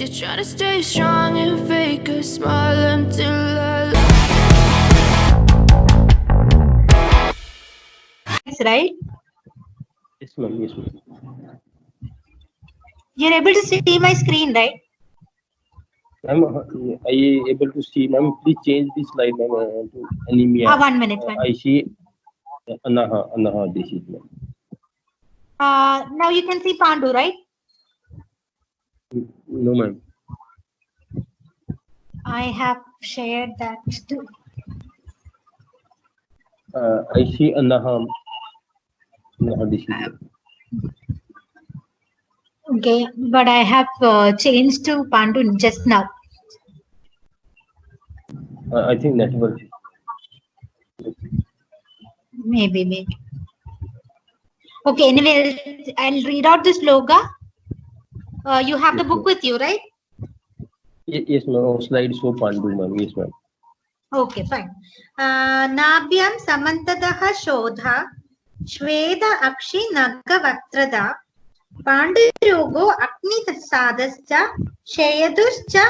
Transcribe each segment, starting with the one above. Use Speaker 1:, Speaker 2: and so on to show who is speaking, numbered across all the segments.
Speaker 1: You're trying to stay strong and fake a smile until I
Speaker 2: right?
Speaker 3: Yes, ma'am. Yes, ma'am.
Speaker 2: You're able to see my screen, right?
Speaker 3: Ma'am, I able to see, ma'am. Please change the slide, ma'am, to anemia.
Speaker 2: 1 minute.
Speaker 3: I see Anaha disease, ma'am.
Speaker 2: Now you can see Pandu, right?
Speaker 3: No, ma'am.
Speaker 2: I have shared that too.
Speaker 3: I see Anaha disease.
Speaker 2: Okay, but I have changed to Pandu just now.
Speaker 3: I think network.
Speaker 2: Maybe. Okay, anyway, I'll read out this logo. You have the book with you, right?
Speaker 3: Yes, ma'am. Slide show Pandu, ma'am. Yes, ma'am.
Speaker 2: Okay, fine. Nabhyam samantadaha shodha Shveda akshi nagavatrada Pandurogo akni sadascha Shayaduscha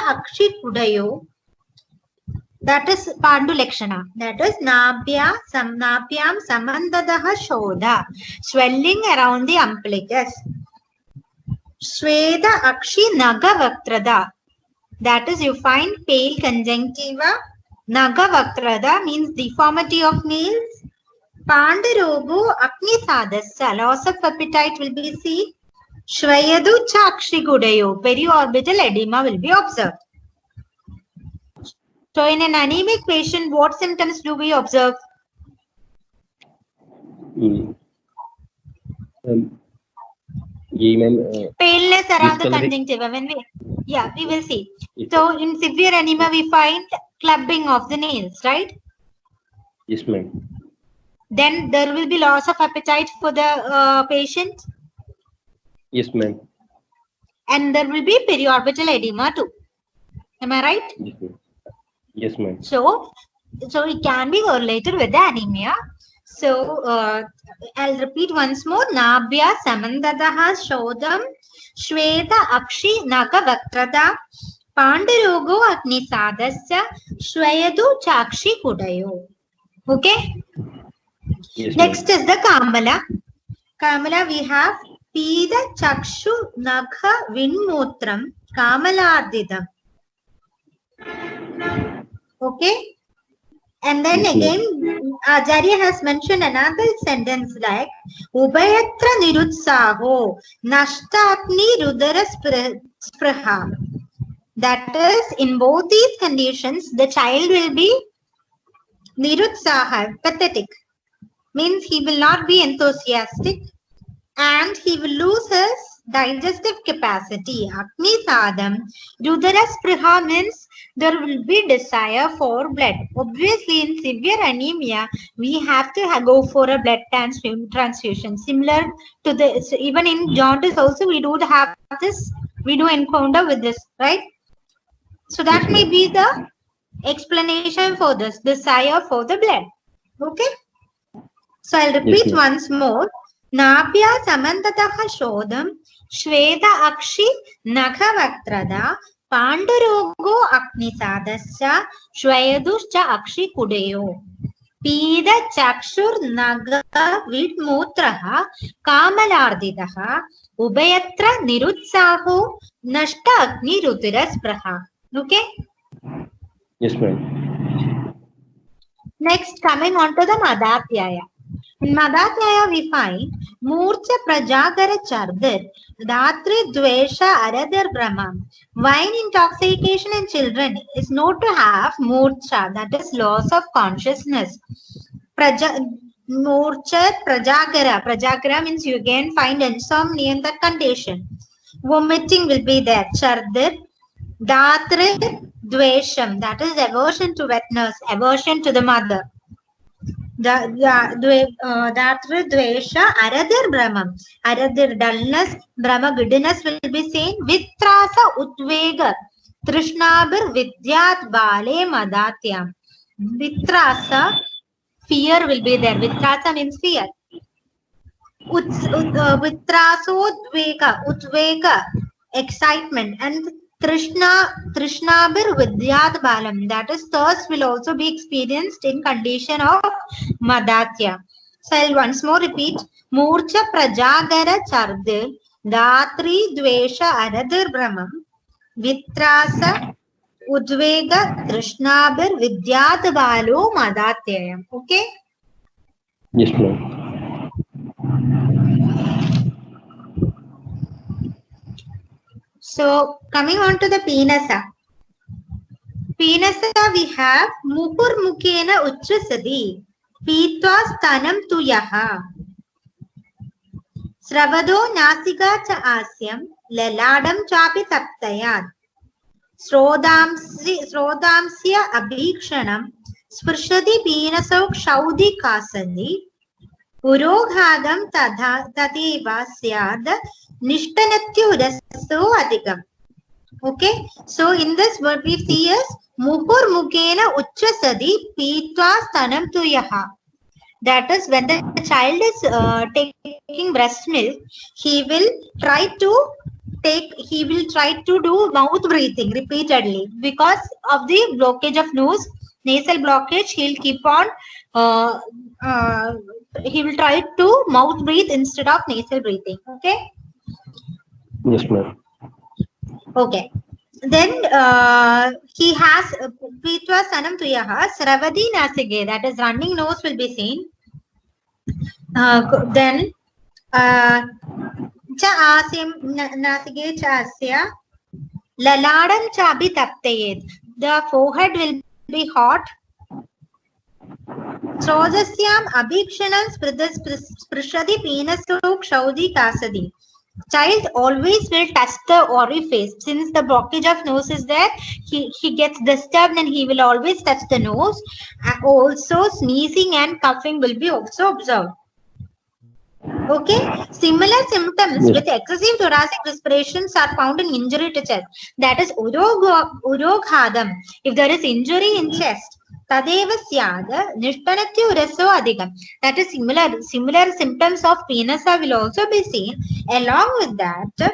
Speaker 2: akshi kudayo. That is Pandu Lakshana. That is Nabhyam samandadaha shodha. Swelling around the umbilicus. Shveda akshi nagavatrada. That is, you find pale conjunctiva. Nagavatrada means deformity of nails. Pandarogo akni sadasya. Loss of appetite will be seen. Shvayadu chakshi gudayo. Periorbital edema will be observed. So in an anemic patient, what symptoms do we observe? Paleness around the conjunctiva. We will see. So in severe anemia, we find clubbing of the nails, right?
Speaker 3: Yes, ma'am.
Speaker 2: Then there will be loss of appetite for the patient.
Speaker 3: Yes, ma'am.
Speaker 2: And there will be periorbital edema too. Am I right?
Speaker 3: Yes, ma'am. Yes, ma'am.
Speaker 2: So it can be correlated with the anemia. So I'll repeat once more. Nabhya samandadaha shodham shveda akshi nagavatrada pandarogo agni sadasya shvayadu chakshi kudayo. Okay?
Speaker 3: Yes,
Speaker 2: next is the Kamala. Kamala we have Pida chakshu nagha vinmutram kamalardidam. Okay? And then again, Acharya has mentioned another sentence like Ubayatra nirutsaho nashtatni rudara spraha. That is, in both these conditions, the child will be nirutsaha, pathetic. Means he will not be enthusiastic and he will lose his digestive capacity. Agni sadam. Rudara spraha means there will be desire for blood. Obviously, in severe anemia, we have to go for a blood transfusion. Similar to this, even in jaundice also, we do have this, we do encounter with this, right? So that may be the explanation for this, desire for the blood. Okay? So I'll repeat once more. Nabhya samantataha shodham shveda akshi nagavatrada Pandarogo agni sadasya shvayaduscha akshi kudayo. Pida chakshur naga vidmutraha kamalardidaha ubayatra nirutsaho nashta agni rudiraspraha. Okay?
Speaker 3: Yes, ma'am.
Speaker 2: Next, coming on to the Madhatyaya. In Madhatyaya, we find Murcha Prajagara Chardir, Dhatri Dvesha Aradhar Brahma. Wine intoxication in children is known to have Murcha, that is loss of consciousness. Murcha Prajagara. Prajagara means you again find insomnia in that condition. Vomiting will be there. Chardir, Dhatri Dvesham, that is aversion to wetness, aversion to the mother. Dhatri Dvesha Aradhar Brahma. Aradhar dullness, Brahma goodness will be seen. Vitrasa Utvega Trishnabhir Vidyat Bale Madhatyam. Vitrasa, fear will be there. Vitrasa means fear. Utvega, excitement, and Trishnabir Vidyat Balam, that is thirst, will also be experienced in condition of Madatya. So I'll once more repeat. Murcha Prajagara Chardir, Datri Dvesha Aradir Brahmam, Vitrasa Udvega Trishnabir Vidyat Balo Madatyayam. Okay?
Speaker 3: Yes, ma'am.
Speaker 2: So coming on to the Penasa. Penasa we have Mupur Mukena Uchrasadi Pitva Stanam Tuyaha Sravado Nasiga Cha Asyam Laladam Chapi Taptayat Srodamsya Abhikshanam Spurshadi Penasau Shaudi Kasandi Uroghadam Tadeva Syad Nishtanatyu Raso Adhikam. Okay, so in this what we see is Mupur Mukena Uchrasadi Pitva Stanam Tuyaha. That is when the child is taking breast milk, he will try to do mouth breathing repeatedly because of the blockage of nose, nasal blockage. He'll keep on he will try to mouth breathe instead of nasal breathing. Okay.
Speaker 3: Yes, ma'am.
Speaker 2: Okay. Then he has Pitva Sanam Tuyaha Sravadi Nasige, that is running nose will be seen. Then Cha Asim Nasige Cha Asya Laladam Chabi Taptayed, the forehead will be hot. Srodasyam Abhikshanam Sprishadi Penasuk Shaudi Kasadi. Child always will touch the orifice. Since the blockage of nose is there, he gets disturbed and he will always touch the nose. Also sneezing and coughing will be also observed. Okay, similar symptoms with excessive thoracic respirations are found in injury to chest. That is uroghadam. If there is injury in chest, tadeva syada nishtanatyu raso adhikam. That is similar symptoms of penasa will also be seen. Along with that,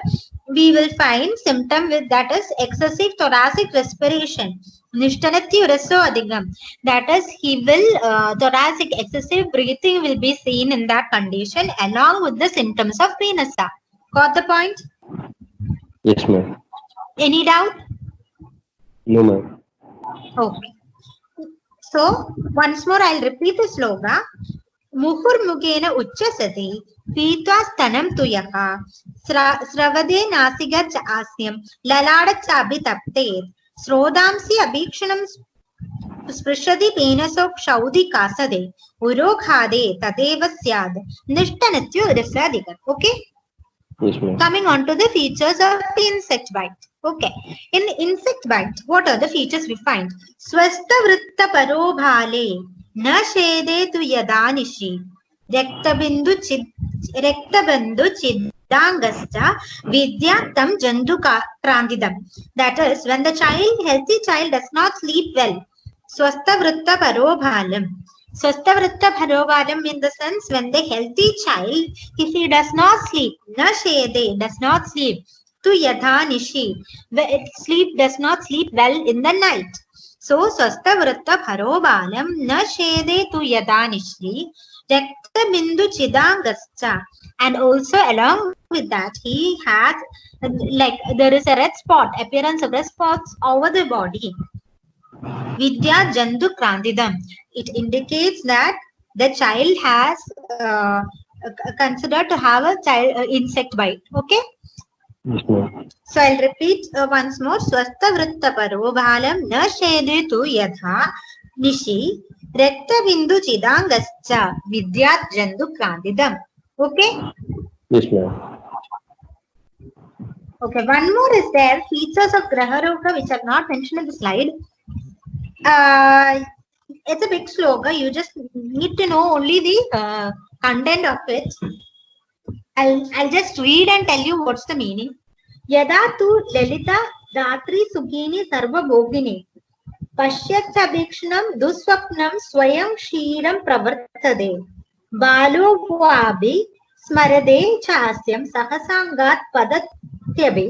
Speaker 2: we will find symptom with that is excessive thoracic respiration. Nishtanatyu raso adhikam. That is, he will thoracic excessive breathing will be seen in that condition along with the symptoms of penasa. Got the point?
Speaker 3: Yes, ma'am.
Speaker 2: Any doubt?
Speaker 3: No, ma'am.
Speaker 2: Okay. So once more I'll repeat the sloga. Muhur mugena uchchasati pitva stanam tuyaha sravade nasiga cha asyam lalada chabi tapte srodamsi abhikshanam Sprishadi Penasok Shaudi Kasade Uroghade Tadeva Syad Nishtanatyu Rasadika. Okay?
Speaker 3: Yes, ma'am.
Speaker 2: Coming on to the features of insect bite. Okay. In insect bite, what are the features we find? Swasta Vritta Parobhale Na Shede tu Yadanishi Rektabindu Chidangascha Vidyaktam Jandu Krandidam. That is, when the healthy child does not sleep well, Swastha Vritta Parobhalam. Swastha Vritta Parobhalam in the sense when the healthy child, if he does not sleep, na shede, does not sleep, tu yatha nishi, does not sleep well in the night. So Swastha Vritta Parobhalam na shede tu yatha nishi, Rekta Bindu Chidangascha. And also along with that, he has like there is a red spot, appearance of red spots over the body. Vidya Jandu Krandidam. It indicates that the child has considered to have a child insect bite. Okay.
Speaker 3: Yes, ma'am.
Speaker 2: So I'll repeat once more. Swastha Vritta Parobhalam na shede tu yatha nishi rekta bindu chidangascha vidyat jandu krandidam. Okay.
Speaker 3: Yes, ma'am.
Speaker 2: Okay. One more is there. Features of Graharoga which are not mentioned in the slide. It's a big sloga. You just need to know only the content of it. I'll just read and tell you what's the meaning. Yada tu Lalita Datri Sugini Sarva Bogini Pashyatcha Bhikshanam Duswapnam Swayam Kshiram Pravartade Balo Vabi स्मरदे चास्यं सहसाङ्गात् पदत्यपि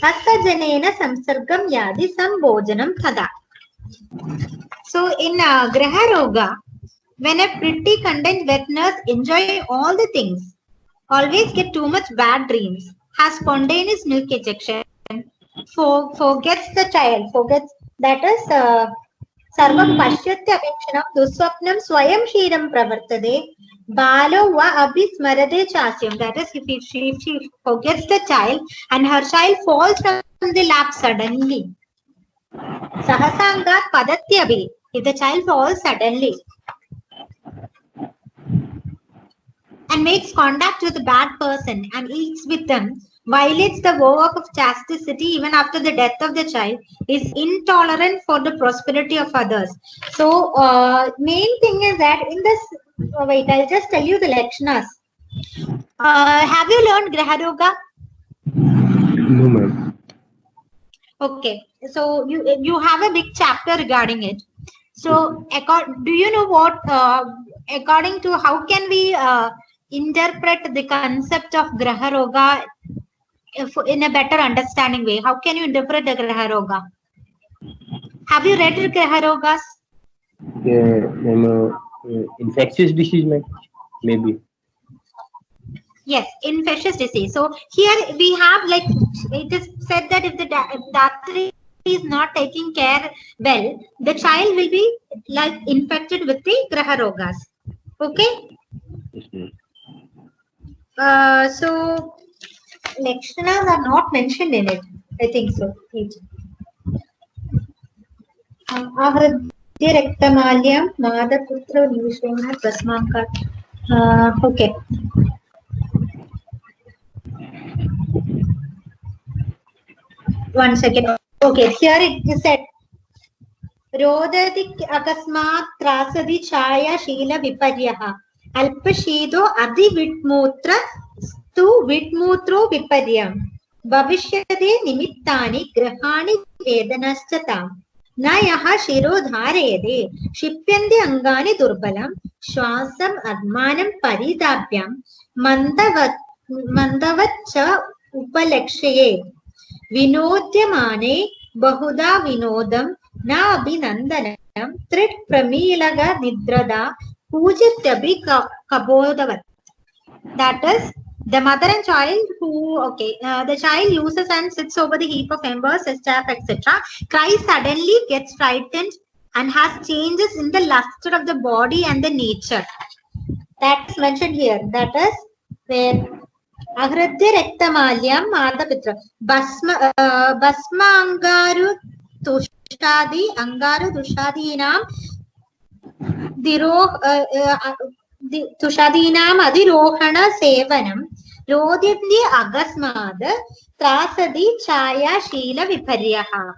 Speaker 2: हस्तजनेन संसर्गं यादि संभोजनं तदा. So in Graha Roga, when a pretty content wet nurse enjoy all the things, always get too much bad dreams, has spontaneous milk ejection, forgets the child, forgets, that is sarvam pashyatya apekshanam duswapnam swayam kshiram pravartade balo va abhi smarade chasyam, that is if she forgets the child and her child falls from the lap suddenly. Sahasangat padatyavi, if the child falls suddenly and makes contact with a bad person and eats with them, violates the vow of chastity even after the death of the child, is intolerant for the prosperity of others. So main thing is that in this, wait, I'll just tell you the lakshanas. Have you learned Graharoga?
Speaker 3: No, ma'am.
Speaker 2: Okay, so you have a big chapter regarding it. So do you know what, according to how can we interpret the concept of Graha Roga in a better understanding way? How can you interpret the Graha Roga? Have you read the Graha Rogas?
Speaker 3: Infectious disease, ma'am. Maybe.
Speaker 2: Yes, infectious disease. So here we have, like, it is said that if the Datri is not taking care well, the child will be like infected with the Graha Rogas. Okay.
Speaker 3: Yes, ma'am.
Speaker 2: So lakshanas are not mentioned in it. I think so. Ahradya Raktamalyam Madaputra Nishena Prasmanka. Okay. One second. Okay, here it is said Rodati Akasmat Trasadi Chaya Shila Viparyaha Alpashido Adi Vitmutra Stu Vitmutro Viparyam Bhavishyade Nimittani Grahani Vedanaschatam Nayaha Shiro Dharede Shipyandi Angani Durbalam Shwasam Admanam Paridabhyam Mandavacha Upalakshaye Vinodyamane Bahuda Vinodam Na Abhinandanam Trit Pramilaga Nidrada Pujityabi Kabodavat. That is, the mother and child who, okay, the child uses and sits over the heap of embers, staff, etc. Cries suddenly, gets frightened, and has changes in the luster of the body and the nature. That's mentioned here. That is where Ahradya Raktamalyam Madapitra Basma Angaru Tushadinam Tushadinam Adirohana Sevanam Rodhyati Agasmad Trasadi Chaya Shila Viparyaha.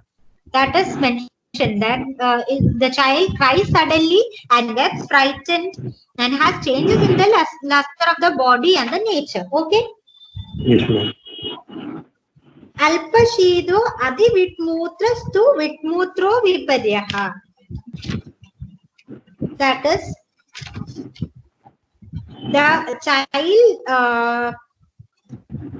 Speaker 2: That is mentioned that the child cries suddenly and gets frightened and has changes in the luster of the body and the nature. Okay?
Speaker 3: Yes, ma'am.
Speaker 2: Alpashido Adi Vitmutra Stu Vitmutro Viparyaha. That is, the child,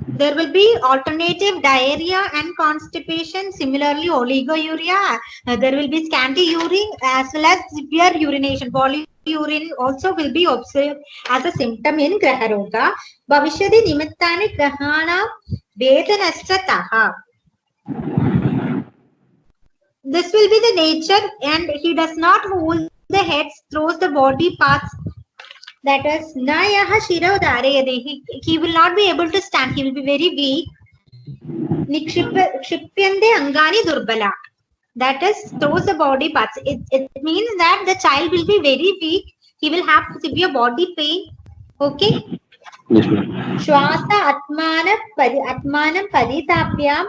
Speaker 2: there will be alternative diarrhea and constipation, similarly oliguria, there will be scanty urine as well as severe urination. Polyurine also will be observed as a symptom in Graha Roga. Bhavishyadi Nimittani Grahana Vedanascha. This will be the nature, and he does not hold the heads, throws the body parts. That is, Nayaha Shira Dharayade. He will not be able to stand. He will be very weak. Nikshipyande Angani Durbala. That is, throws the body parts. It means that the child will be very weak. He will have severe body pain. Okay?
Speaker 3: Yes, ma'am.
Speaker 2: Shwasa Atmanam Paritapyam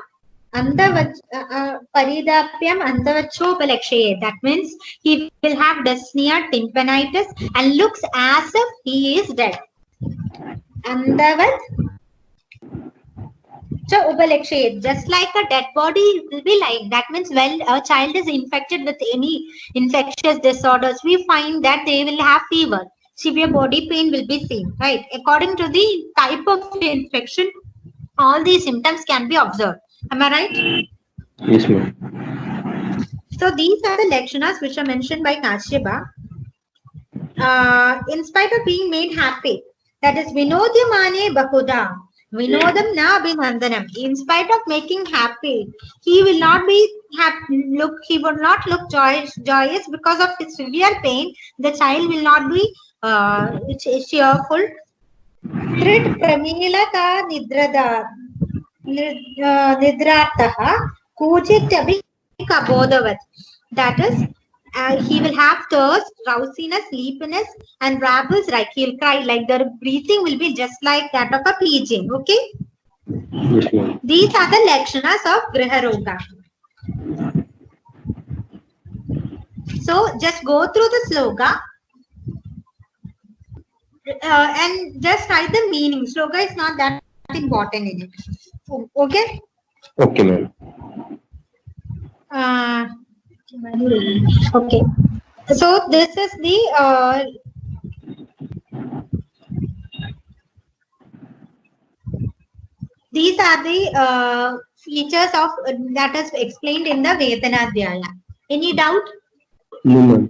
Speaker 2: Paridapyam Andavachopalakshaye. That means he will have dyspnea, tympanitis, and looks as if he is dead. Andavat Upalakshaye. Just like a dead body will be lying. That means when a child is infected with any infectious disorders, we find that they will have fever, severe body pain will be seen, right? According to the type of infection, all these symptoms can be observed. Am I right?
Speaker 3: Yes, ma'am.
Speaker 2: So these are the lakshanas which are mentioned by Kashyapa. In spite of being made happy, that is Vinodyamane Bahuda, Vinodam na Abhinandanam. In spite of making happy, he will not be he would not look joyous because of his severe pain. The child will not be cheerful. Trid Pramila ka nidrataha kujit abhi kabodavat. That is, he will have thirst, drowsiness, sleepiness, and rabbles, like he'll cry, like the breathing will be just like that of a pigeon. Okay?
Speaker 3: Yes, ma'am.
Speaker 2: These are the lakshanas of Griha Roga. So just go through the sloka and just write the meaning. Sloka is not that important in it. Okay?
Speaker 3: Okay, ma'am.
Speaker 2: Okay. So this is the these are the features of that is explained in the VEDANADHYAYA. Any doubt?
Speaker 3: No, ma'am.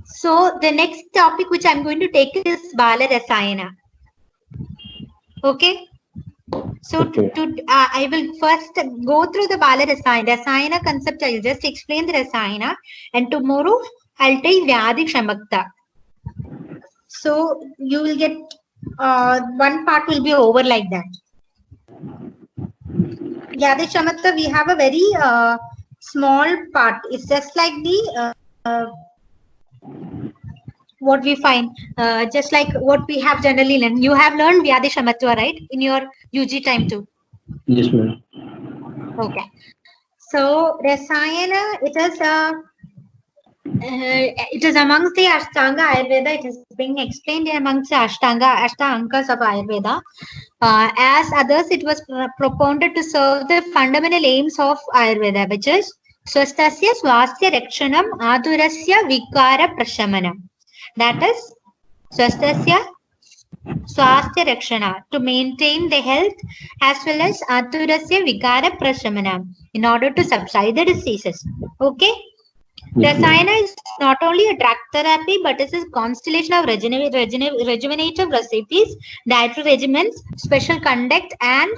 Speaker 2: So the next topic which I'm going to take is Bala Rasayana. Okay. So
Speaker 3: Okay.
Speaker 2: I will first go through the Bala Rasayana. Rasayana concept, I'll just explain the Rasayana, and tomorrow I'll take Vyadhi Kshamakta. So you will get one part will be over like that. Vyadhi Kshamakta, we have a very small part. It's just like the what we find, just like what we have generally learned. You have learned Vyadhi Kshamatva, right, in your UG time too?
Speaker 3: Yes, ma'am.
Speaker 2: Okay. So Rasayana, it is amongst the Ashtanga Ayurveda. It is being explained amongst the Ashtangas of Ayurveda. As others, it was propounded to serve the fundamental aims of Ayurveda, which is Swastasya Swasthya Rakshanam Adurasya Vikara Prashamanam. That is Swastasya Swasthya Rakshana, to maintain the health, as well as Aturasya Vikara Prashamana, in order to subside the diseases. Okay?
Speaker 3: Yes, ma'am.
Speaker 2: Rasayana is not only a drug therapy, but it is a constellation of rejuvenative recipes, dietary regimens, special conduct, and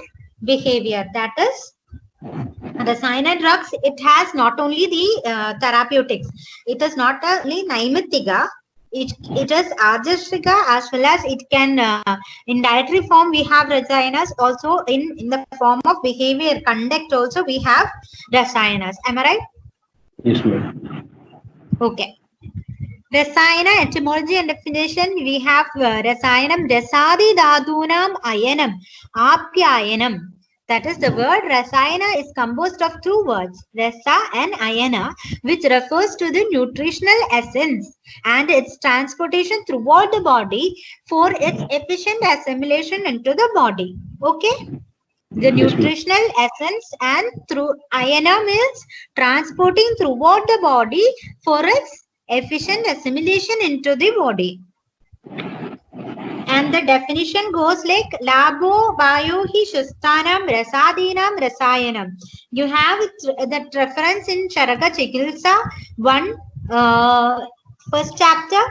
Speaker 2: behavior. That is, Rasayana drugs, it has not only the therapeutics, it is not only Naimittika, it is Ajasrika, as well as it can, in dietary form, we have Rasayanas, also in the form of behavior conduct, also we have Rasayanas. Am I right?
Speaker 3: Yes, ma'am.
Speaker 2: Okay. Rasayana etymology and definition, we have Rasayanam, Rasadi Dadunam Ayanam, Apyayanam. That is, the word Rasayana is composed of two words, Rasa and Ayana, which refers to the nutritional essence and its transportation throughout the body for its efficient assimilation into the body. Okay? The nutritional essence, and through Ayana means transporting throughout the body for its efficient assimilation into the body. And the definition goes like Labo Vayohi Shustanam Rasadinam Rasayanam. You have that reference in Charaka Chikilsa 1, first chapter,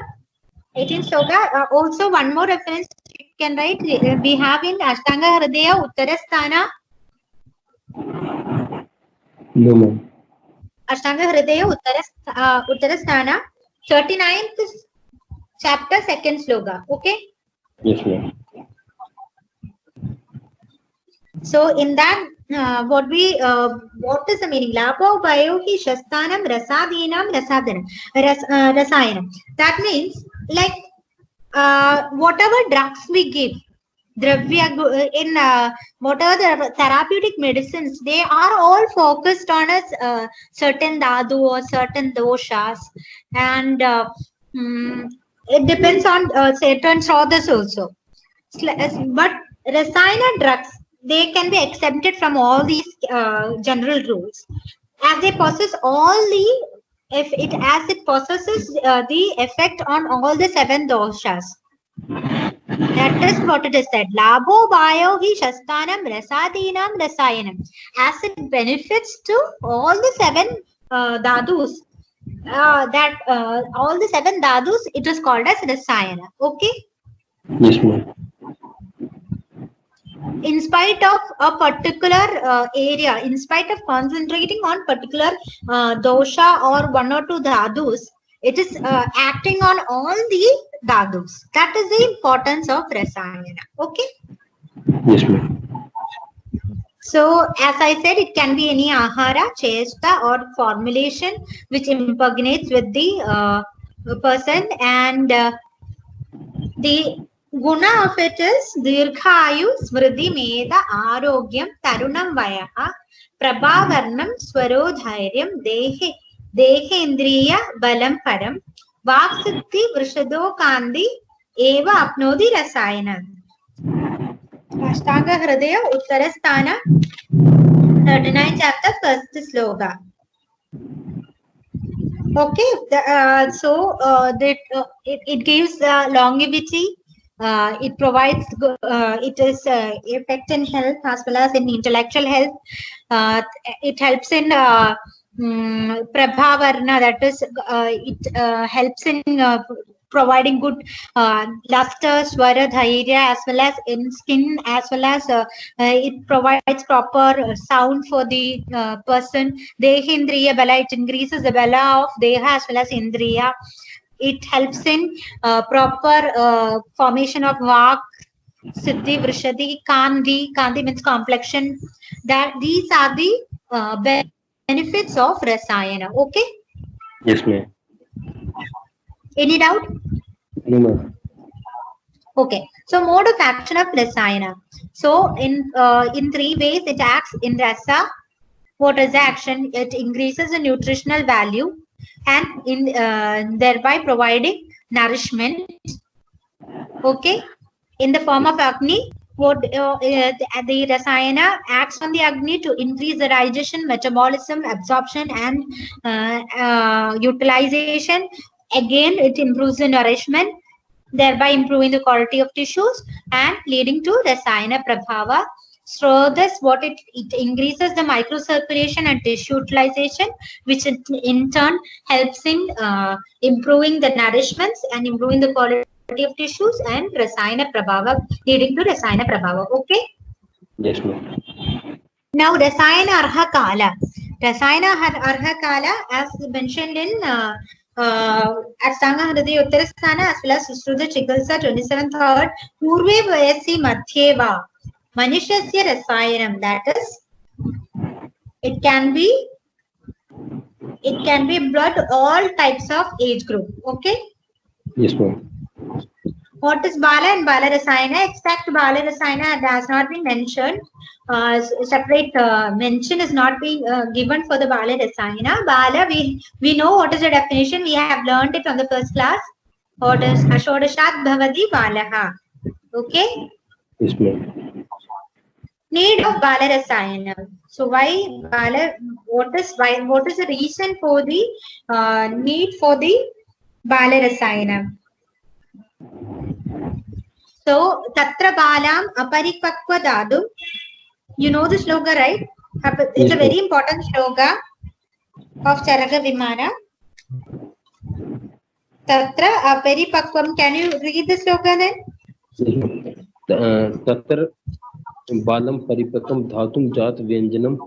Speaker 2: 18th sloka. Also one more reference you can write. We have in Ashtanga Hridaya Uttarasthana.
Speaker 3: No, ma'am.
Speaker 2: Ashtanga Hridaya Uttarasthana, 39th chapter, 2nd sloka. Okay.
Speaker 3: Yes, ma'am.
Speaker 2: So in that, what is the meaning? Labho Vayohi Shastanam Rasadinam Rasayanam. That means, like, whatever drugs we give, Dravya, in whatever the therapeutic medicines, they are all focused on a certain dhatu or certain doshas, and it depends on certain sodas also. But Rasayana drugs, they can be exempted from all these general rules, as they possess all the if it as it possesses the effect on all the 7 doshas. That is what it is said. Labho bayo hi shastanam rasadinam rasayanam. As it benefits to all the 7 dadus. All the 7 dadus, it is called as rasayana. Okay.
Speaker 3: Yes, ma'am.
Speaker 2: In spite of a particular area, in spite of concentrating on particular dosha or 1 or 2 dhadus, it is acting on all the dhadus. That is the importance of rasayana. Okay.
Speaker 3: Yes, ma'am.
Speaker 2: So, as I said, it can be any ahara, chesta, or formulation which impregnates with the person, and the guna of it is dirghayu, smriti, meda, arogyam, tarunam vayaha, prabhavarnam, swarodhairyam, dehendriya, balam param, vaksiddhi, vrishado kandi, eva apnodi rasayanam. Ashtanga Hridaya Uttarasthana 39 chapter first sloka. Okay, it gives longevity. It provides it is effect in health as well as in intellectual health. It helps in prabhavarna, that is it helps in providing good luster, swara, dhairya, as well as in skin, as well as it provides proper sound for the person. Dehendriya bala, it increases the bala of deha as well as indriya. It helps in proper formation of vak, siddhi, vrishadi, kandi. Kandi means complexion. That these are the benefits of rasayana. Okay.
Speaker 3: Yes, ma'am.
Speaker 2: Any doubt?
Speaker 3: No, ma'am.
Speaker 2: Okay, so mode of action of rasayana. So in 3 ways it acts in rasa. What is the action? It increases the nutritional value and in thereby providing nourishment. Okay, in the form of agni. What the rasayana acts on the agni to increase the digestion, metabolism, absorption, and utilization. Again, it improves the nourishment, thereby improving the quality of tissues and leading to rasayana prabhava. So thus what it increases the microcirculation and tissue utilization, which in turn helps in improving the nourishments and improving the quality of tissues, and rasayana prabhava, leading to rasayana prabhava. Okay.
Speaker 3: Yes, ma'am.
Speaker 2: Now rasayana arha kala. Rasayana arha kala, as mentioned in Ashtanga Hridaya Uttarasthana as well as Sushruta Chikitsa 27th Purve Vayasi Madhyeva Manushyasya Rasayanam. That is, it can be blood all types of age group. Okay.
Speaker 3: Yes, ma'am.
Speaker 2: What is Bala and Bala Rasayana? Exact Bala Rasayana has not been mentioned. Separate mention is not being given for the Bala Rasayana. Bala, we know what is the definition. We have learned it from the first class. What is Ashodashat Bhavadi Balaha? Okay.
Speaker 3: Yes, ma'am.
Speaker 2: Need of Bala Rasayana. So why Bala? What is the reason for the need for the Bala Rasayana? So, Tatra Balam Aparipakwa Dadu. You know the sloka, right? It's a very important sloka of Charaka Vimana. Tatra Aparipakvam. Can you read the sloka then?
Speaker 3: Tatra Balam Paripakam Dhatum Jat Vyanjanam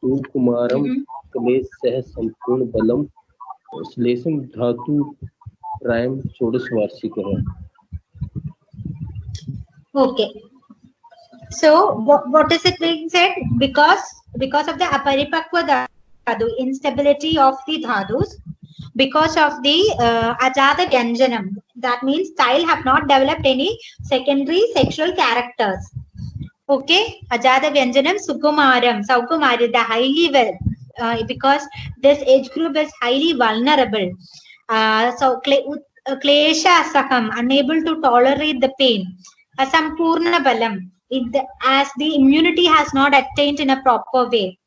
Speaker 3: Sukumaram Kale Seh Sampurn Balam Slesam Dhatu Prime Chodas Varshika.
Speaker 2: Okay. So what is it being said? Because of the aparipakwa dhatu, instability of the dhadus, because of the ajada vyanjanam, that means child have not developed any secondary sexual characters. Okay, ajada vyanjanam sukumaram, saukumari, the highly well, because this age group is highly vulnerable. So klesha sakam, unable to tolerate the pain. Asampurna balam, as the immunity has not attained in a proper way.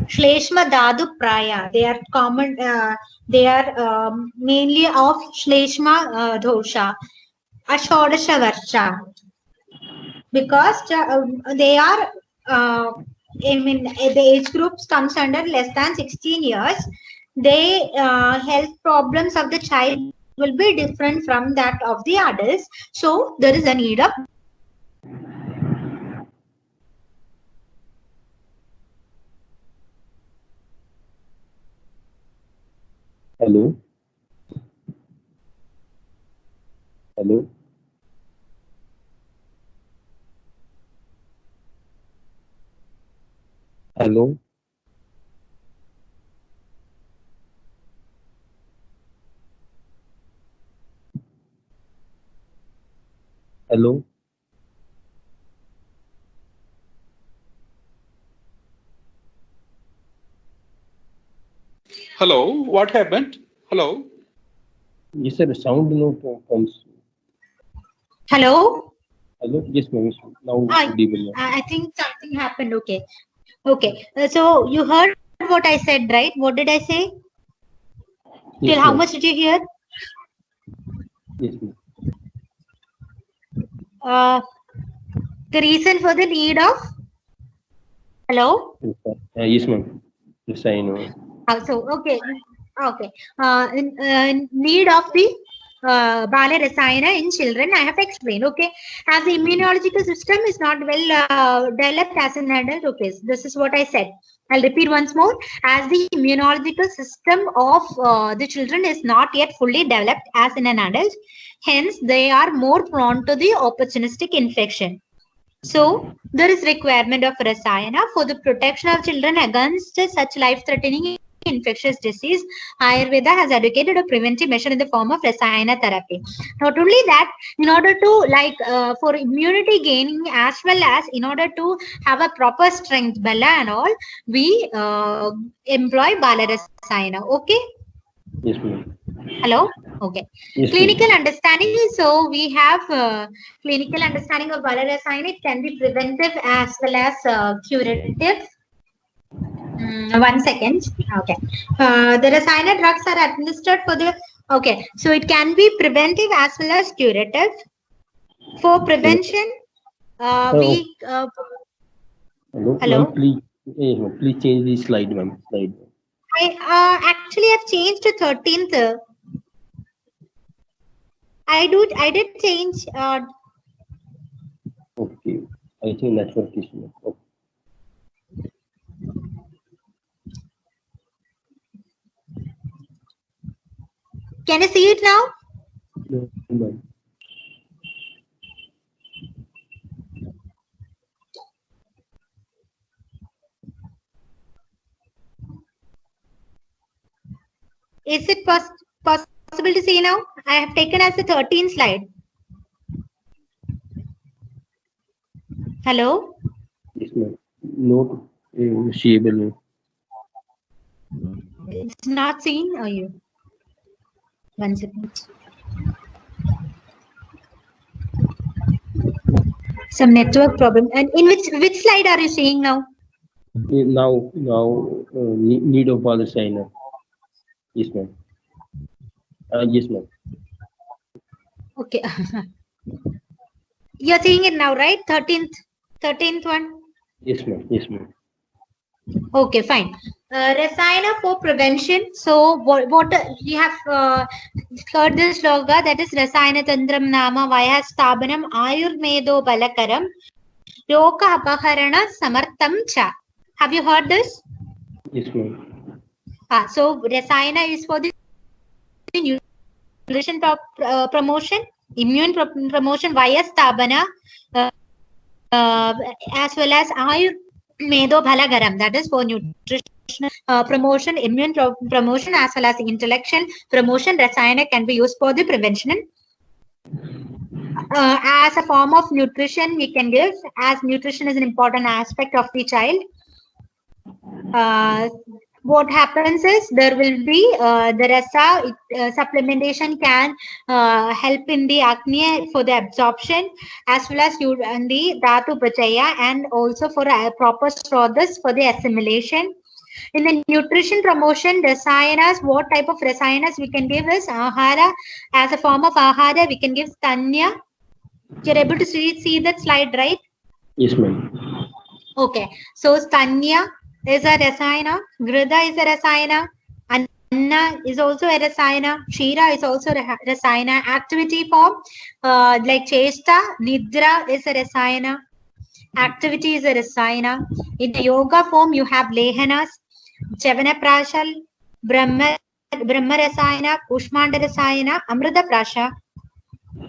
Speaker 2: Shleshma Dhatu Praya. They are common. They are mainly of Shleshma dosha. Ashodasha Varsha. Because they are. I mean, the age groups comes under less than 16 years. The health problems of the child will be different from that of the adults. So there is a need of.
Speaker 3: Hello. Hello. Hello. Hello.
Speaker 4: Hello, what happened? Hello.
Speaker 3: Yes, sir. Sound no comes.
Speaker 2: Hello.
Speaker 3: Hello. Yes, ma'am. Now audible.
Speaker 2: I think something happened. Okay. Okay. So you heard what I said, right? What did I say?
Speaker 3: Yes,
Speaker 2: Till how
Speaker 3: ma'am.
Speaker 2: much did you hear?
Speaker 3: Yes, ma'am.
Speaker 2: The reason for the need of. Hello.
Speaker 3: Yes, ma'am. Yes, I know.
Speaker 2: So okay. Okay. In need of the Bala Rasayana in children, I have explained. Okay. As the immunological system is not well developed as an adult. Okay. This is what I said. I'll repeat once more. As the immunological system of the children is not yet fully developed as in an adult, hence they are more prone to the opportunistic infection. So there is requirement of Rasayana for the protection of children against such life-threatening infectious disease. Ayurveda has advocated a preventive measure in the form of Rasayana therapy. Not only that, in order to for immunity gaining as well as in order to have a proper strength, Bala and all, we employ Bala Rasayana. Okay.
Speaker 3: Yes, ma'am.
Speaker 2: Hello. Okay.
Speaker 3: Yes,
Speaker 2: Clinical
Speaker 3: ma'am.
Speaker 2: understanding. So we have clinical understanding of Bala Rasayana. It can be preventive as well as curative. 1 second. Okay. The Rasayana drugs are administered for the. Okay. So it can be preventive as well as curative. For prevention, we.
Speaker 3: Hello.
Speaker 2: Hello.
Speaker 3: Ma'am, please. Yes, ma'am. Please change the slide, ma'am. Slide.
Speaker 2: I actually have changed to 13th. I did change.
Speaker 3: Okay. I think network issue. Okay.
Speaker 2: Can you see it now?
Speaker 3: No, ma'am.
Speaker 2: Is it possible to see now? I have taken as the 13th slide. Hello?
Speaker 3: Yes, ma'am. Not seeable.
Speaker 2: It's not seen or you? 1 second. Some network problem. And in which slide are you seeing now?
Speaker 3: Now, need of father signer. Yes, ma'am. Yes, ma'am.
Speaker 2: Okay. You're seeing it now, right? 13th one.
Speaker 3: Yes, ma'am. Yes, ma'am.
Speaker 2: Okay, fine. Rasayana for prevention. So what you have heard this sloga, that is Rasayana Tantram Nama Vaya Stabanam Ayurmedo Balakaram Yoka Apaharana Samartham Cha. Have you heard this?
Speaker 3: Yes, ma'am.
Speaker 2: So Rasayana is for the nutrition promotion, immune promotion via Stabana, as well as Ayurmedo Bhalagaram, that is for nutrition promotion, immune promotion, as well as intellectual promotion. Rasayana can be used for the prevention. As a form of nutrition, we can give, as nutrition is an important aspect of the child. What happens is there will be the rasa supplementation can help in the acne for the absorption, as well as in the dhatu prachaya, and also for proper srodhas for the assimilation. In the nutrition promotion, rasayanas, what type of rasayanas we can give is ahara. As a form of ahara, we can give stanya. You're able to see that slide, right?
Speaker 3: Yes, ma'am.
Speaker 2: Okay. So stanya is a rasayana. Grida is a rasayana. Anna is also a rasayana. Shira is also a rasayana. Activity form like chesta, nidra is a rasayana. Activity is a rasayana. In the yoga form, you have lehanas, chavana prashal, brahma rasayana, kushmanda rasayana, amrita prasha,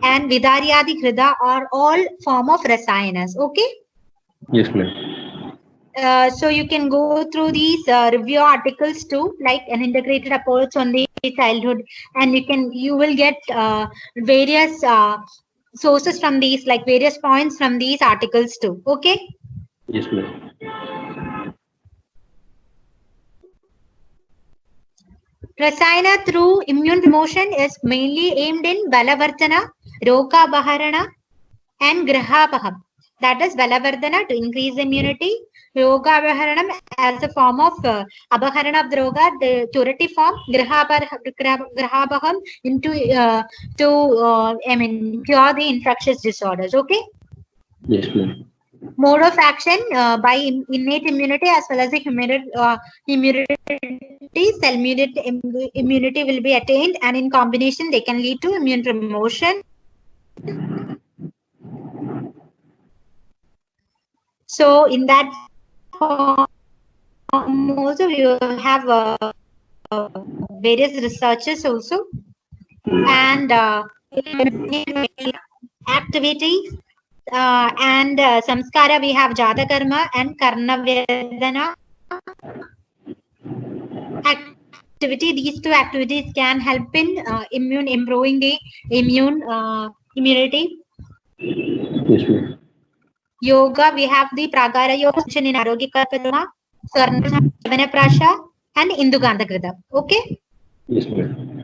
Speaker 2: and vidaryadi krida are all form of rasayanas. Okay.
Speaker 3: Yes, ma'am.
Speaker 2: So you can go through these review articles too, like an integrated approach on the childhood, and you will get various sources from these, like various points from these articles too. Okay.
Speaker 3: Yes, ma'am.
Speaker 2: Rasayana through immune promotion is mainly aimed in Balavartana, Roga Baharana, and Grahapaham. That is Balavardhana to increase immunity, Roga Abaharanam as a form of Abaharana of the Roga, the curative form, Grahapaham into cure the infectious disorders. Okay.
Speaker 3: Yes, ma'am.
Speaker 2: Mode of action by innate immunity as well as the immunity, cell-mediated immunity will be attained, and in combination they can lead to immune promotion. So in that form also you have various researchers also, and activities. And samskara, we have jata karma and karna vedana activity. These two activities can help in improving the immunity.
Speaker 3: Yes, ma'am.
Speaker 2: Yoga, we have the pragara yoga in arogika karma, sarna prasha, and induganda krita. Okay.
Speaker 3: Yes, ma'am.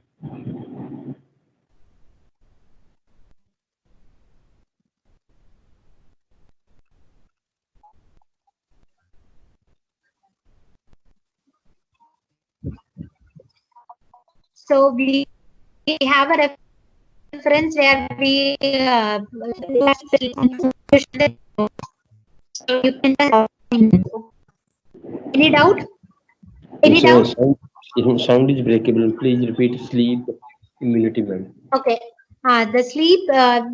Speaker 2: So we have a reference where we so you can any doubt? Any doubt?
Speaker 3: Sound is breakable. Please repeat. Sleep, immunity, ma'am.
Speaker 2: Okay. The sleep, there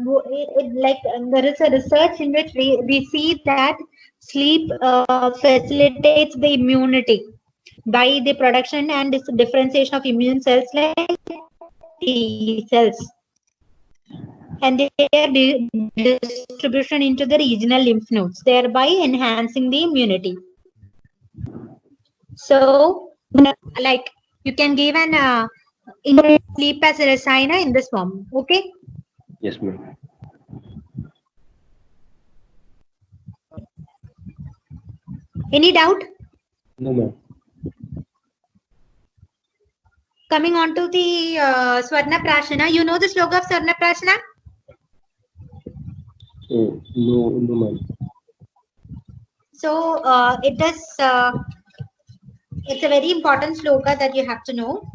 Speaker 2: is a research in which we see that sleep facilitates the immunity by the production and differentiation of immune cells like T cells, and their distribution into the regional lymph nodes, thereby enhancing the immunity. So, like you can give an sleep as a rasayana in this form. Okay.
Speaker 3: Yes, ma'am.
Speaker 2: Any doubt?
Speaker 3: No, ma'am.
Speaker 2: Coming on to the Swarna Prashana. You know the sloka of Swarna Prashana?
Speaker 3: No, ma'am.
Speaker 2: So it's a very important sloka that you have to know.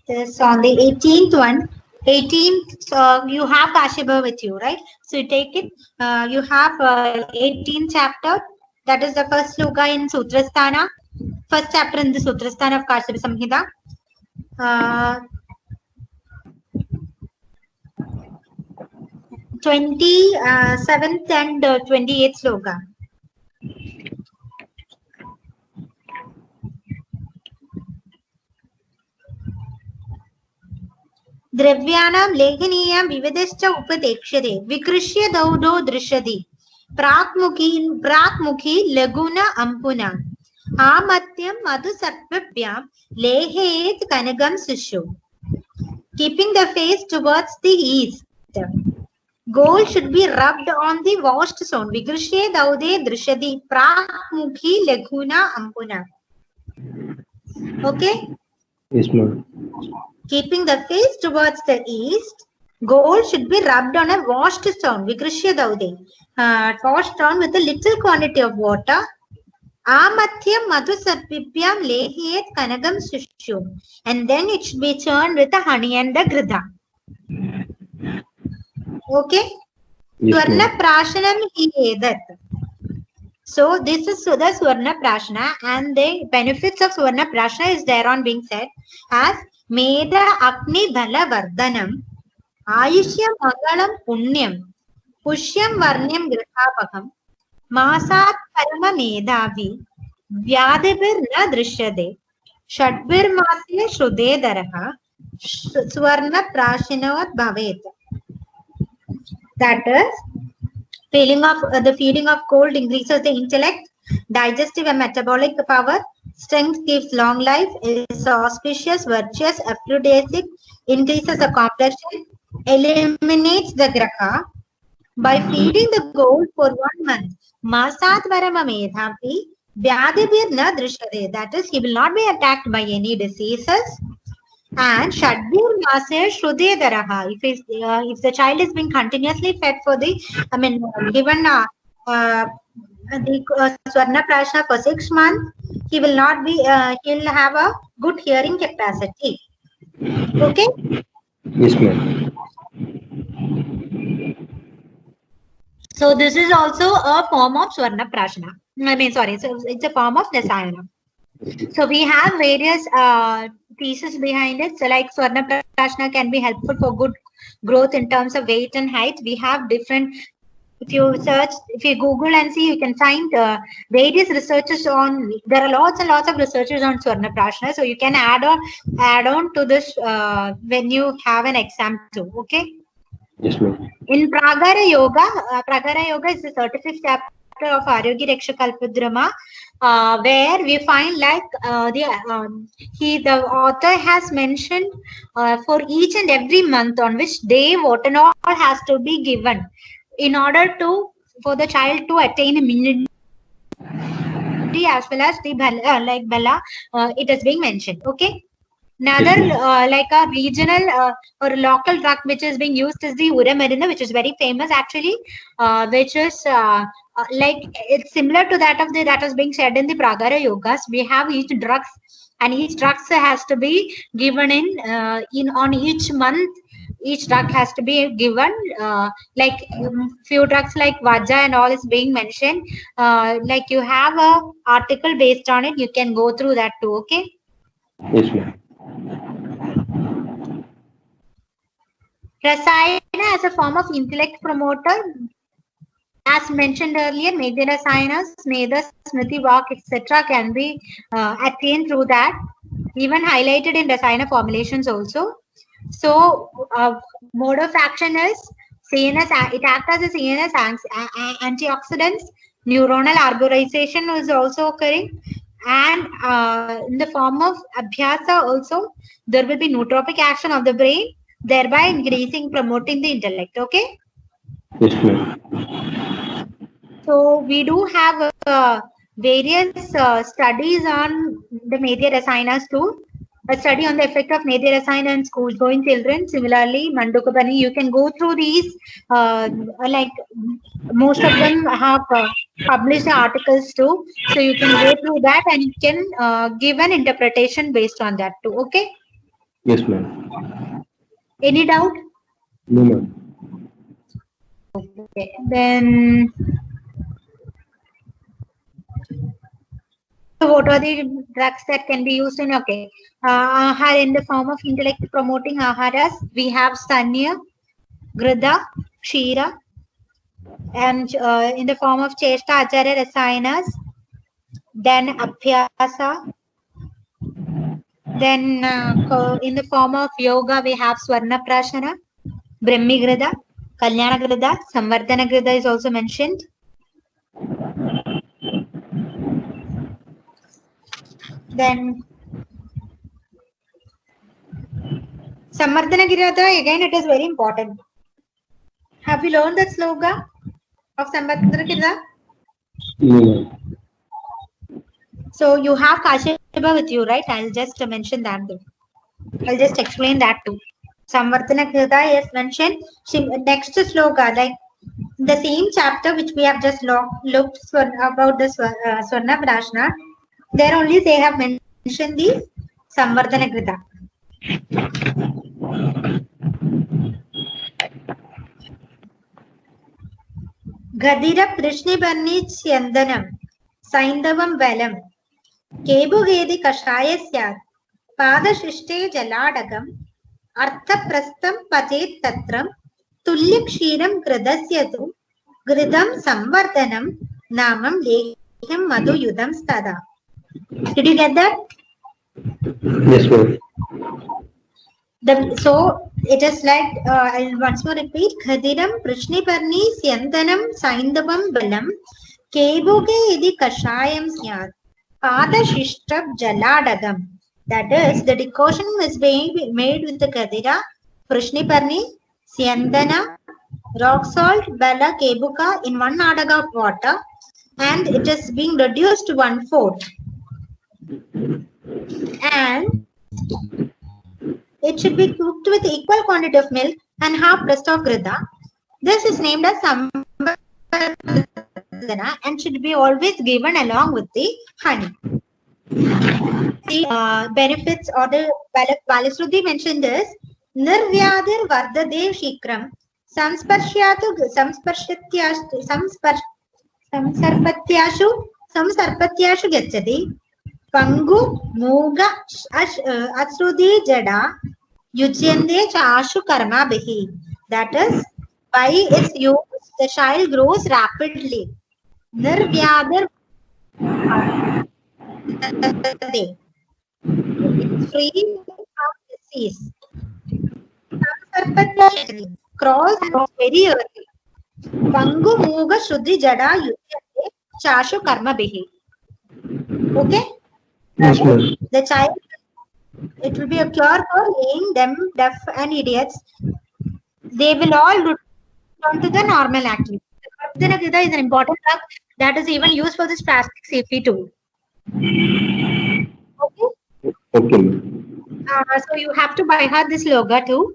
Speaker 2: This on the 18th one. 18th, you have Kashyapa with you, right? So you take it. You have 18th chapter. That is the first sloka in Sutrasthana. First chapter in the Sutrasthana of Kashyapa Samhita. 27th and 28th sloka. द्रव्याणां लेखनीयां विविधश्च उपदेक्ष्यते विकृष्य दौडो दृश्यति प्राक्मुखी लघुना अम्पुना आमत्यं मधुसर्पभ्यां लेहेत् कनकं शिशु. Keeping the face towards the east. Gold should be rubbed on the washed stone. Vikrishye daude drishyati prakmukhi laghuna ampuna. Okay?
Speaker 3: Yes, ma'am.
Speaker 2: Keeping the face towards the east, gold should be rubbed on a washed stone. Vikrishya daude. Washed stone with a little quantity of water. Amatyam madhu sarpipyam lehiyet kanagam sushum. And then it should be churned with the honey and the gridha. Okay?
Speaker 3: Yes,
Speaker 2: Swarna
Speaker 3: ma'am.
Speaker 2: prashanam hi edat. So this is the Swarna Prashna, and the benefits of Swarna Prashna is there on being said as Meda Agni Bala Vardhanam, Ayushyam Mangalam Punyam, Pushyam Varnyam Grihapakam, Masat Parama Medavi, Vyadibir Na Drishyade, Shadbir Masya Shrude Daraha, Swarna Prashinavat Bhavet. That is, the feeling of cold increases the intellect, digestive and metabolic power, strength gives long life, is auspicious, virtuous, aphrodisiac, increases the complexion, eliminates the graha. By feeding the goat for 1 month, Masat Varama Medhapi, Vyadibir na Drishade, that is, he will not be attacked by any diseases. And Shadbir Masir Shrude Daraha. If the child is being continuously fed for the, given the Swarna Prashna for 6 months, he will not be, he'll have a good hearing capacity. Okay?
Speaker 3: Yes, ma'am.
Speaker 2: So this is also a form of Swarna Prashna. So it's a form of Rasayana. So we have various pieces behind it. So like Swarna Prashna can be helpful for good growth in terms of weight and height. We have different, if you Google and see, you can find various researches on, there are lots and lots of researches on Swarna Prashna. So you can add on to this when you have an exam too. Okay.
Speaker 3: Yes, ma'am.
Speaker 2: In Pragara Yoga is the 35th chapter of Arogya Raksha Kalpadrama, where we find like the author has mentioned for each and every month on which day what and all has to be given in order for the child to attain immunity as well as the Bala, it is being mentioned. Okay. Another like a regional or local drug which is being used is the Uramarina, which is very famous actually, which is like it's similar to that of that is being said in the Pragara Yogas. We have each drugs, and each drugs has to be given in on each month. Each drug has to be given like few drugs like Vajra and all is being mentioned. Like you have a article based on it, you can go through that too. Okay.
Speaker 3: Yes, ma'am.
Speaker 2: Rasayana as a form of intellect promoter, as mentioned earlier, Medha Rasayanas, Medha, Smriti, Vak, etc. can be attained through that, even highlighted in Rasayana formulations also. So, mode of action is CNS, it acts as a CNS antioxidants, neuronal arborization is also occurring, and in the form of Abhyasa also, there will be nootropic action of the brain, thereby increasing, promoting the intellect. Okay.
Speaker 3: Yes, ma'am.
Speaker 2: So we do have various studies on the Medha Rasayanas too. A study on the effect of Medha Rasayana in school-going children. Similarly, Mandukapani, you can go through these. Like most of them have published articles too. So you can go through that and you can give an interpretation based on that too. Okay.
Speaker 3: Yes, ma'am.
Speaker 2: Any doubt?
Speaker 3: No, ma'am.
Speaker 2: Okay. Then, so what are the drugs that can be used in? Okay. Ahara in the form of intellect promoting aharas, we have Sanya, Grida, Kshira, and in the form of Cheshta, Acharya, Rasayanas, then Abhyasa, then in the form of Yoga, we have Swarna Prashana, Brahmi Grida, Kalyana Grida, Samvardhana Grida is also mentioned. Then Samvardhana Grida, again, it is very important. Have you learned that sloga of Samvardhana Grida?
Speaker 3: No, ma'am.
Speaker 2: So you have Kashyapa with you, right? I'll just mention that too. I'll just explain that too. Samvardhana Grida is mentioned. Next sloga, like the same chapter which we have just looked about the Swarna Prashna, there only they have mentioned the Samvardhana Krita. Gadira Prishnibarni Chyandanam Saindavam Velam Kebugedi Kashaya Syat Padashishte Jaladagam Artha Prastam Pajet Tatram Tulya Kshiram Gradasyatu Gridam Samvardhanam Namam Lehyam Madhu Yudam Stada. Did you get that?
Speaker 3: Yes, ma'am.
Speaker 2: So it is like, I'll once more repeat, Khadiram Prishniparni Syantanam Saindavam Balam Kebuge Idi Kashayam Syat Pada Shishtab Jaladagam. That is, the decoction is being made with the Khadira, Prishniparni, Syandana, rock salt, Bala, Kebuka in 1 adaga of water, and it is being reduced to 1/4. And it should be cooked with equal quantity of milk and half rest of grida. This is named as Samvardhana and should be always given along with the honey. The benefits or the Balasruti mentioned is Nirvyadir Vardade Shikram Samsparshyatu Samsarpatyashu Gachati Pangu Muga Asrudi Jada Yujyande Chashu Karma Bihi. That is, by its use, the child grows rapidly. Nirvyadar it's free from disease. Samsarpatyashu crawls very early. Pangu Muga Shuddhi Jada Yujyande Chashu Karma Bihi. Okay?
Speaker 3: Yes, ma'am.
Speaker 2: The child, it will be a cure for laying them deaf and idiots. They will all return to the normal activity. Samvardhana Krita is an important drug that is even used for this plastic safety tool. Okay?
Speaker 3: Okay.
Speaker 2: So you have to by heart this sloga too.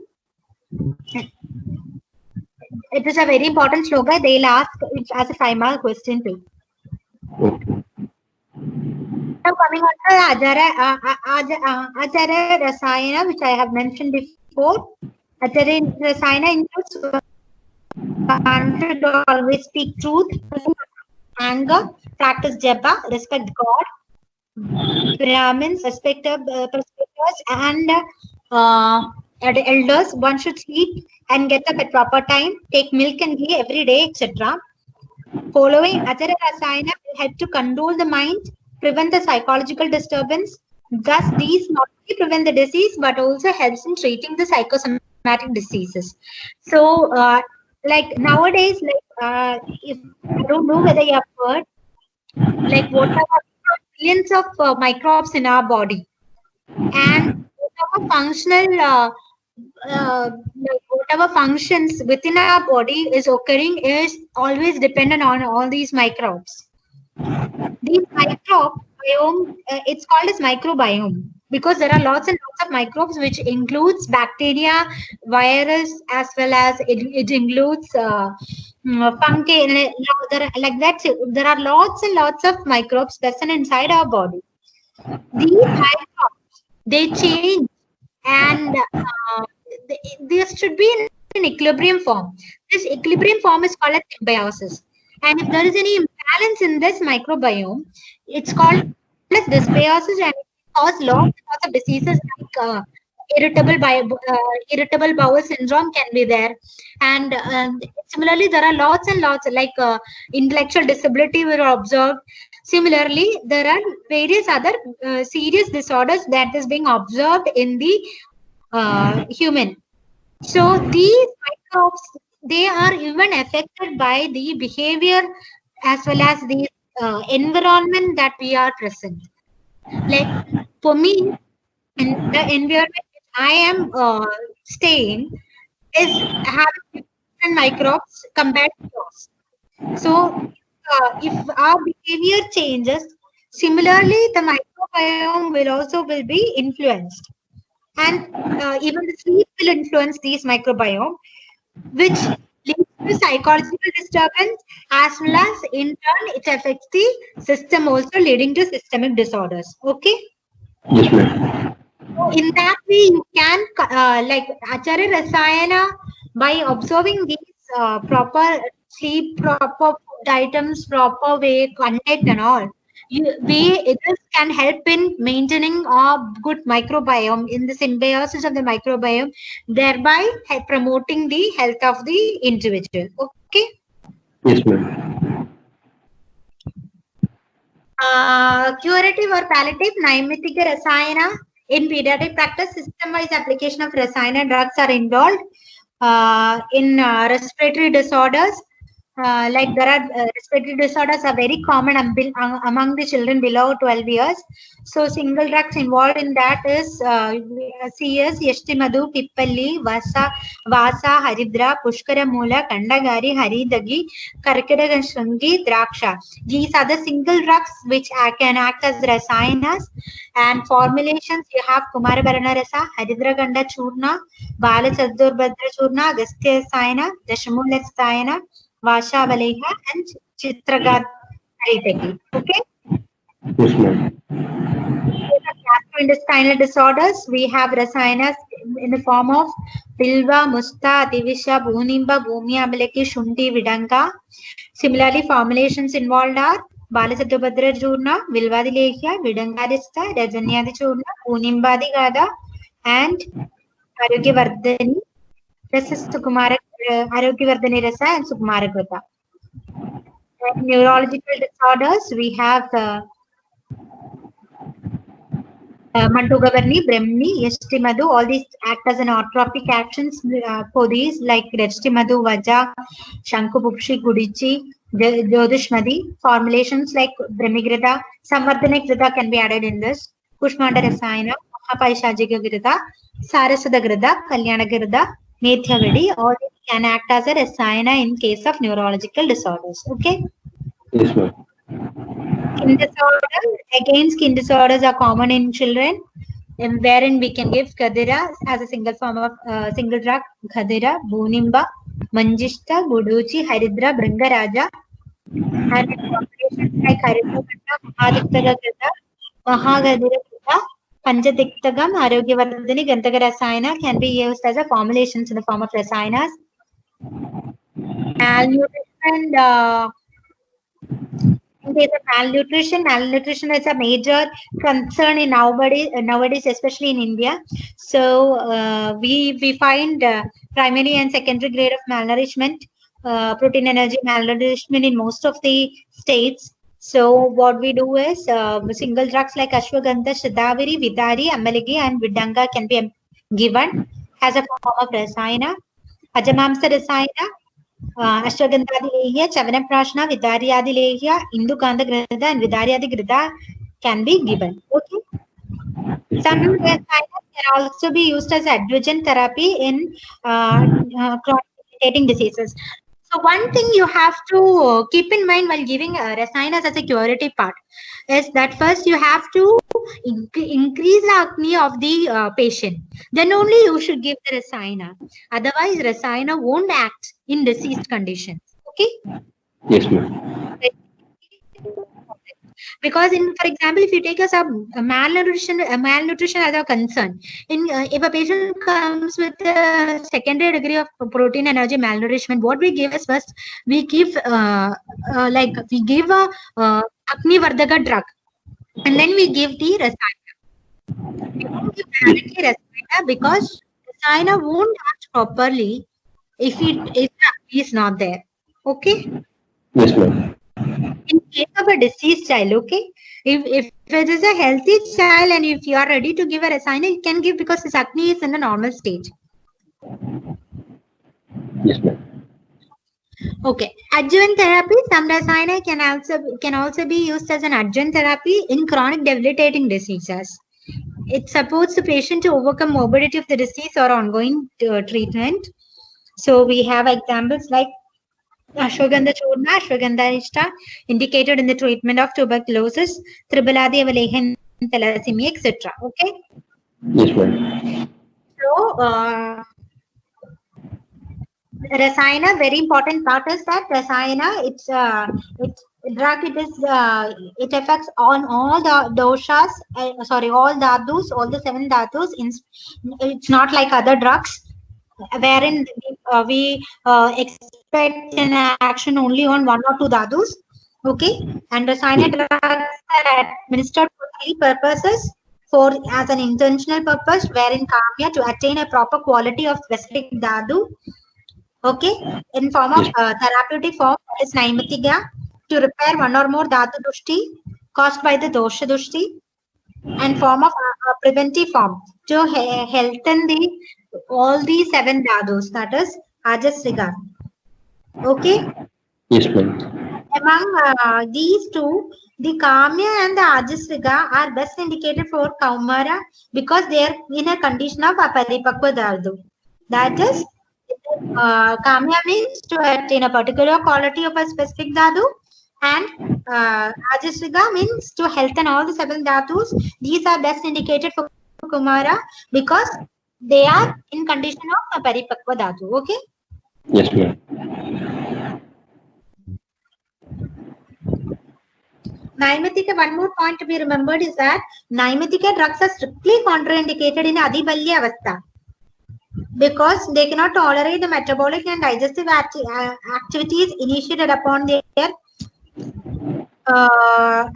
Speaker 2: It is a very important sloga. They'll ask it as a 5-mark question too.
Speaker 3: Okay.
Speaker 2: Now coming on to Acharya Rasayana, which I have mentioned before. Acharya Rasayana includes one should always speak truth, anger, practice japa, respect God, Brahmins, respect perspectives, and elders. One should sleep and get up at proper time, take milk and ghee every day, etc. Following Acharya Rasayana will help to control the mind, prevent the psychological disturbance. Thus, these not only prevent the disease but also helps in treating the psychosomatic diseases. So, like nowadays, like if I don't know whether you have heard, like what are billions of microbes in our body, and whatever functional like whatever functions within our body is occurring is always dependent on all these microbes. These microbiome, it's called as microbiome because there are lots and lots of microbes, which includes bacteria, virus, as well as it includes fungi. Like that, there are lots and lots of microbes present inside our body. These microbes, they change, and this should be in an equilibrium form. This equilibrium form is called as symbiosis. And if there is any imbalance in this microbiome, it's called as dysbiosis, and it cause lots of diseases like irritable bowel syndrome can be there. And similarly, there are lots and lots like intellectual disability were observed. Similarly, there are various other serious disorders that is being observed in the human. So these microbes, they are even affected by the behavior as well as the environment that we are present. Like for me, in the environment I am staying is having different microbes compared to yours. So if our behavior changes, similarly the microbiome will be influenced, and even the sleep will influence these microbiome, which leads to psychological disturbance, as well as in turn it affects the system also, leading to systemic disorders. Okay.
Speaker 3: Yes, ma'am.
Speaker 2: So in that way, you can like Acharya Rasayana, by observing these proper sleep, proper food items, proper way, contact and all. This can help in maintaining a good microbiome in the symbiosis of the microbiome, thereby promoting the health of the individual. Okay.
Speaker 3: Yes, ma'am.
Speaker 2: Curative or palliative Naimittika Rasayana. In pediatric practice, system-wise application of Rasayana drugs are involved in respiratory disorders. Like there are respiratory disorders are very common among the children below 12 years. So single drugs involved in that is CS, Yashtimadu, Pippalli, Vasa, Haridra, Pushkara Mula, Kandagari, Haridagi, Karkadaga Shungi, Draksha. These are the single drugs which can act as rasayanas, and formulations you have Kumarabarana Rasa, Haridra Ganda Churna, Bala Chadurbhadra Churna, Agastya Sayana, Dashamula Sayana, Vasha Valeha, and Chitragat Haritaki. Okay.
Speaker 3: Yes, ma'am.
Speaker 2: Gastrointestinal disorders, we have rasayanas in the form of Bilva, Musta, Ativisha, Bhunimba, Bhumya, Abalaki, Shundi, Vidanga. Similarly, formulations involved are Balasatubhadra Churna, Vilvadi Lekhya, Vidangadista, Rajanyadi Churna, Bhunimbadi Gada, and Arogyavardhani, Arogyavardhani Rasa, and Sukumarakrita. Neurological disorders, we have Mantugavarni, Brahmni, Yashtimadu, all these act as an orthotropic actions for these, like Yashtimadu, Vaja, Shankupupshi, Gudichi, Jyotishmadi. Formulations like Brahmigrita, Samvardhanik Grita can be added in this. Kushmanda Rasayana, Mahapaishajika Grita, Sarasada Grita, Kalyana Grita, Methyavadi, all these can act as a Rasayana in case of neurological disorders. Okay.
Speaker 3: Yes, ma'am.
Speaker 2: Skin disorders, again, skin disorders are common in children, and wherein we can give Kadira as a single form of single drug, Kadira, Bunimba, Manjishta, Guduchi, Haridra, Bringaraja, and combinations like Haridra, Mahadiktara, Mahagadira, Panchadiktagam, Arogyavardhani, Ganthaga Rasayana can be used as a formulations in the form of rasayanas. Malnutrition, in case of malnutrition is a major concern in nowadays, especially in India. So we find primary and secondary grade of malnourishment, protein energy malnourishment in most of the states. So what we do is single drugs like Ashwagandha, Shadavari, Vidari, Amalagi, and Vidanga can be given as a form of rasayana. Ajamamsa rasayana, Ashwagandhadi Lehya, Chavanaprashna, Vidaryadi Lehya, Indukanda Grida, and Vidaryadi Grida can be given. Okay. Some rasayanas can also be used as adjuvant therapy in chronic debilitating diseases. So one thing you have to keep in mind while giving rasayanas as a curative part is that first you have to increase the acne of the patient. Then only you should give the rasayana. Otherwise, rasayana won't act in diseased conditions. Okay.
Speaker 3: Yes, ma'am.
Speaker 2: Because for example, if you take as a malnutrition as a concern, if a patient comes with a secondary degree of protein energy malnourishment, what we give is first we give a Agni Vardhaka drug, and then we give the rasayana. We don't give directly rasayana because rasayana won't act properly if the Agni is not there. Okay.
Speaker 3: Yes, ma'am.
Speaker 2: In case of a deceased child, okay, if it is a healthy child and if you are ready to give a rasayana, you can give because his acne is in a normal stage.
Speaker 3: Yes, ma'am.
Speaker 2: Okay, adjuvant therapy. Some rasayana can also be used as an adjuvant therapy in chronic debilitating diseases. It supports the patient to overcome morbidity of the disease or ongoing treatment. So we have examples like Ashwagandha Churna, Ashwagandha Ishta, indicated in the treatment of tuberculosis, Tribaladi Avalehan, thalassemia, etc. Okay.
Speaker 3: Yes, ma'am.
Speaker 2: So Rasayana, very important part is that Rasayana, it's drug. It affects on all the doshas. Sorry, all dhadus, all the 7 dhatus. It's not like other drugs, wherein we expect an action only on 1 or 2 dhadus. Okay, and Rasayana drugs are administered for 3 purposes. For as an intentional purpose, wherein kamya to attain a proper quality of specific dhatu. Okay, in form of therapeutic form is naimatiga to repair 1 or more dhatu dushti caused by the dosha dushti, and form of preventive form to healthen the all the 7 dhatus, that is ajasriga. Okay,
Speaker 3: Yes, ma'am.
Speaker 2: among these two, the kamya and the ajasriga are best indicated for kaumara because they are in a condition of aparipakva dhatu. That is, kamya means to attain a particular quality of a specific dhatu, and ajasriga means to healthen all the 7 dhatus. These are best indicated for kumara because they are in condition of a paripakva dhatu. Okay.
Speaker 3: Yes, ma'am.
Speaker 2: Naimatika, one more point to be remembered is that Naimatika drugs are strictly contraindicated in Adibalya Avastha because they cannot tolerate the metabolic and digestive activities initiated upon their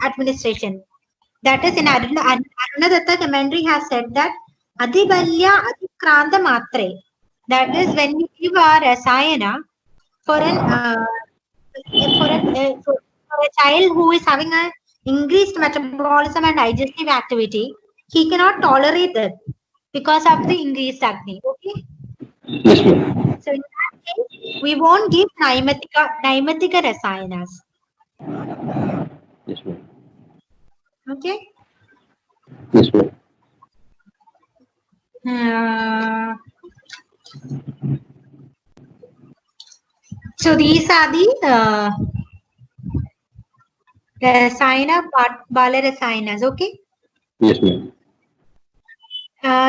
Speaker 2: administration. That is, in Arunadatta commentary has said that Adibalya Adikranta Matre. That is, when you give a rasayana for a child who is having an increased metabolism and digestive activity, he cannot tolerate it because of the increased acne. Okay.
Speaker 3: Yes, ma'am.
Speaker 2: So in that case, we won't give Naimatika rasayanas.
Speaker 3: Yes, ma'am.
Speaker 2: Okay.
Speaker 3: Yes, ma'am.
Speaker 2: So these are the rasayana bala rasayanas. Okay.
Speaker 3: Yes, ma'am.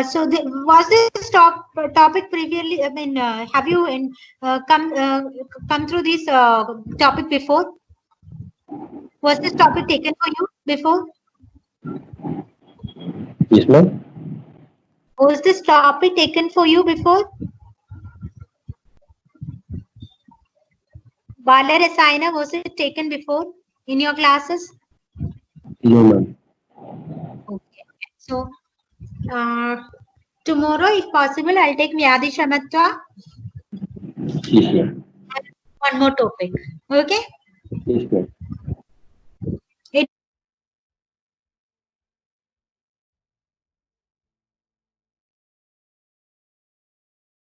Speaker 2: So was this topic previously? I mean, have you come through this topic before? Was this topic taken for you before?
Speaker 3: Yes, ma'am.
Speaker 2: Was this topic taken for you before? Bala Rasayana, was it taken before in your classes?
Speaker 3: No, ma'am.
Speaker 2: Okay. So tomorrow, if possible, I'll take Vyadi Shamatva.
Speaker 3: Yes, ma'am.
Speaker 2: One more topic. Okay.
Speaker 3: Yes, ma'am.